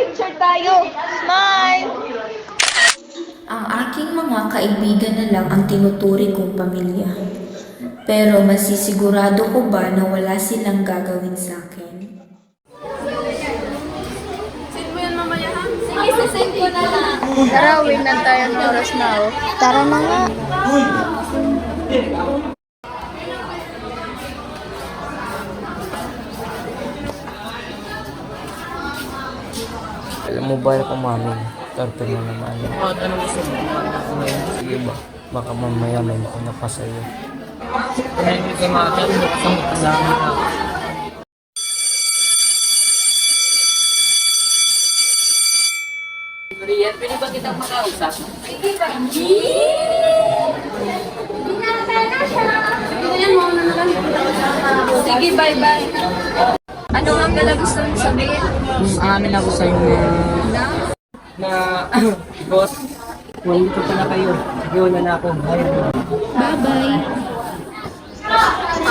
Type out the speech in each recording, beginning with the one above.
Picture tayo. Smile! Ang aking mga kaibigan na lang ang tinuturing kong pamilya. Pero masisigurado ko ba na wala silang gagawin sa akin? Send mo yan mamaya ha? Sige, sasend ko na lang. Tara, wait na tayo ng oras na oh. Tara na nga. Alam mo ba kung mami, torpe mo naman. Bakit anong gusto mo? Sige ba? Baka mamaya may mauna pa sa'yo. Kaya hindi kayo makakita mo kasama kasama ka. Rian, pwede ba kitang makausap? Sige ba? Sige, bye-bye. Ano ang gala gusto mong sabihin? Amin ako sa'yo na boss, nandito pala kayo. Yun na ako. Bye-bye.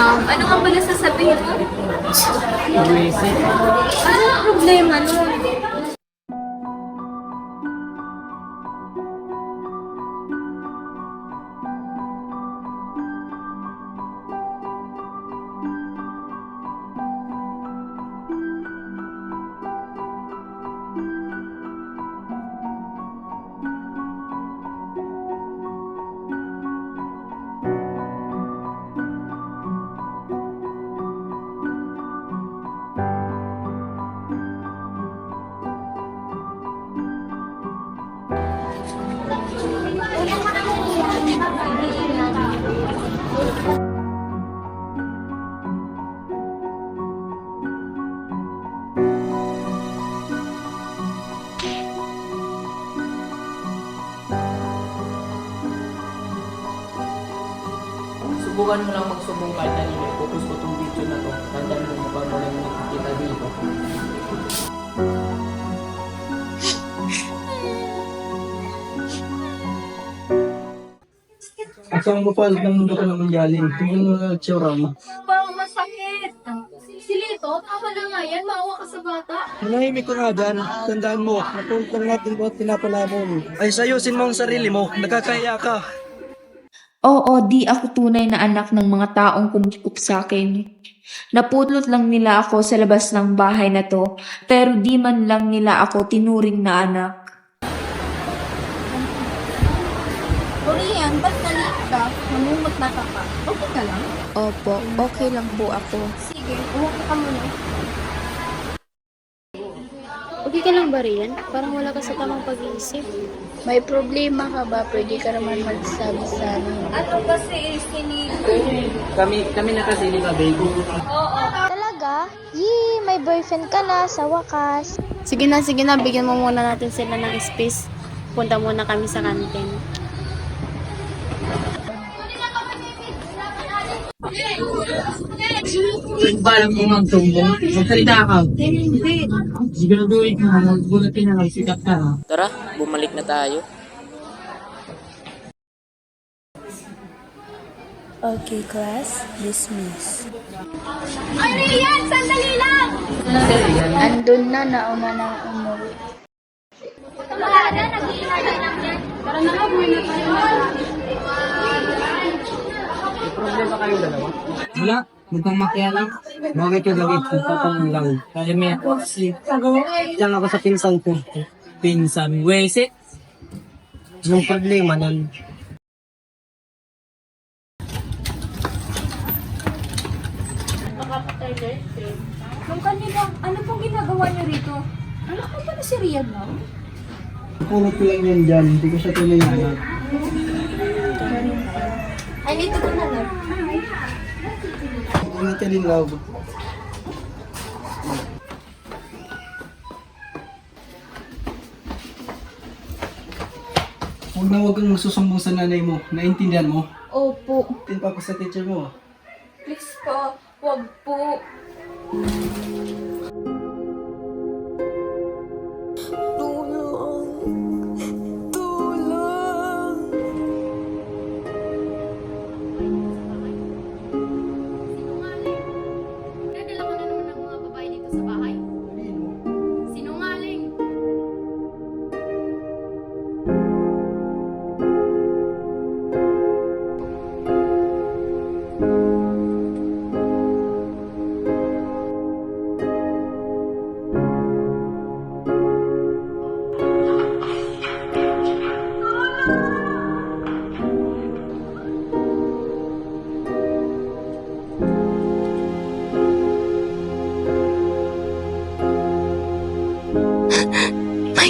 Ano nga pala sasabihin mo? Buwisit. Ano ang problema nun? Subukan mo lang magsubong kahit kanino. I-focus ko tong video na to. Tandaan mo mukha mo lang yung nakikita dito. Asang bupal ng mundo ka naman galing. Tingnan mo na tsura mo. Parang masakit. Si Lito, tama na nga yan. Maawa ka sa bata. Manahimik ko nga dyan. Tandaan mo, napuntang natin po at pinapalamon. Ay sayusin mo ang sarili mo. Nakakaya ka. Oo, di ako tunay na anak ng mga taong kumikop sa akin. Napulot lang nila ako sa labas ng bahay na to, pero di man lang nila ako tinuring na anak. Korean, ba't nalit ka? Namumot na ka pa. Okay ka lang? Opo, okay lang po ako. Sige, umupo ka muna. Okay ka lang ba, Rian? Parang wala ka sa tamang pag-iisip. May problema ka ba? Pwede ka naman magsabi sa amin. Ano kasi sinili? Kami na kasi, di ba, baby? Talaga? Yee, may boyfriend ka na sa wakas. Sige na, bigyan mo muna natin sila ng space. Punta muna kami sa kantin. Balang mo magtumbong. Magsalita ka. Hindi. Siguraduhin ka. Magbulatin na lang. Sikat ka. Tara, bumalik na tayo. Okay, class, dismiss. Ay, Rian! Sandali lang! Andun na, nauna na umuwi. Wala na, nag-iinay na lang yan. Tara na nga, buhay na tayo. May problema kayo dalawa? Wala. Mukhang makya lang. Bakit yung lagi? Nagtatanong lang. Kaya may ako. Diyan ako sa pinsan ko. Pinsan? Wese? Yung problema nun. Nung kanina, ano pong ginagawa niyo rito? Anak mo ba na si Rian na? Pulot ko lang yan dyan. Hindi ko siya tunay na anak. Ay, dito ko na lang. Ingat ka din, love. Huwag kang susumbong sa nanay mo. Naintindihan mo? Opo. Tin pa ako sa teacher mo. Please po, wag po. Nadala ko na naman ng mga babae dito sa bahay. Sinungaling.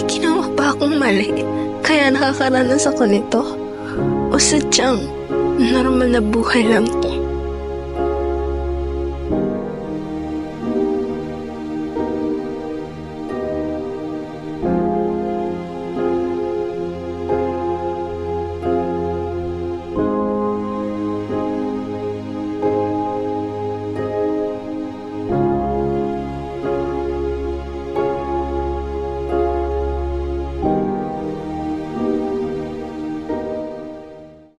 May ginawa ba akong mali? Kaya nakakaranas ako nito? O sadyang normal na buhay lang to?